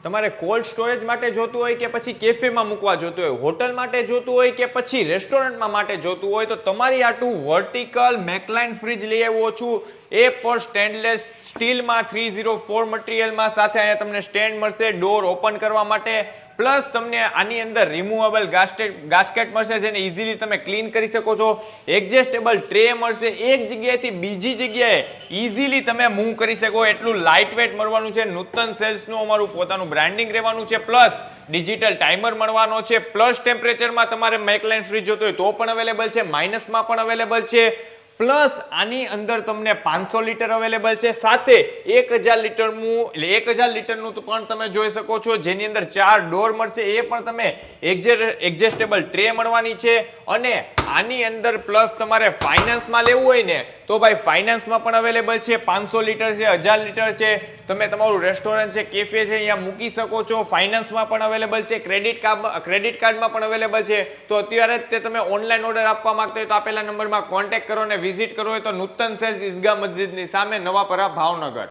તમારે cold storage માટે જોતું હોય કે પછી કેફેમાં મૂકવા જોતું હોય, હોટલ માટે જોતું હોય કે પછી રેસ્ટોરન્ટમાં માટે જોતું હોય, તો તમારી આટલું વર્ટિકલ મેકલાઇન ફ્રીજ લઈ આવ્યો છું. એ પણ સ્ટેનલેસ સ્ટીલમાં 304 મટીરિયલમાં, સાથે અહીંયા તમને સ્ટેન્ડ મળશે ડોર ઓપન કરવા માટે, પ્લસ તમને આની અંદર રિમૂવેબલ ગાસ્કેટ મળશે જેને ઇઝીલી તમે ક્લીન કરી શકો છો. એડજસ્ટેબલ ટ્રે મળશે, એક જગ્યાએથી બીજી જગ્યાએ ઇઝીલી તમે મૂવ કરી શકો એટલું લાઇટ વેટ મળવાનું છે. નૂતન સેલ્સનું અમારું પોતાનું બ્રાન્ડિંગ રહેવાનું છે, પ્લસ ડિજિટલ ટાઈમર મળવાનો છે, પ્લસ ટેમ્પરેચરમાં તમારે મેકલાઇન ફ્રીજ જોતું હોય તો પણ અવેલેબલ છે, માઇનસમાં પણ અવેલેબલ છે, પ્લસ આની અંદર તમને 500 લીટર અવેલેબલ છે, સાથે 1000 લીટરનું એટલે 1000 લીટરનું તો પણ તમે જોઈ શકો છો, જેની અંદર 4 ડોર મળશે, એ પણ તમે એડજસ્ટેબલ ટ્રે મળવાની છે. અને આની અંદર પ્લસ તમારે ફાઇનાન્સમાં લેવું હોય ને તો ભાઈ ફાઇનાન્સમાં પણ અવેલેબલ છે. 500 લીટર છે, 1000 લીટર છે, તમે તમારું રેસ્ટોરન્ટ છે, કેફે છે, અહીંયા મૂકી શકો છો. ફાઇનાન્સમાં પણ અવેલેબલ છે, ક્રેડિટ કાર્ડમાં પણ અવેલેબલ છે. તો અત્યારે જ તે તમે ઓનલાઈન ઓર્ડર આપવા માંગતા હોય તો આપેલા નંબરમાં કોન્ટેક્ટ કરો અને વિઝિટ કરો હોય તો નૂતન સેલ્સ ઈદગાહ મસ્જિદની સામે, નવાપરા, ભાવનગર.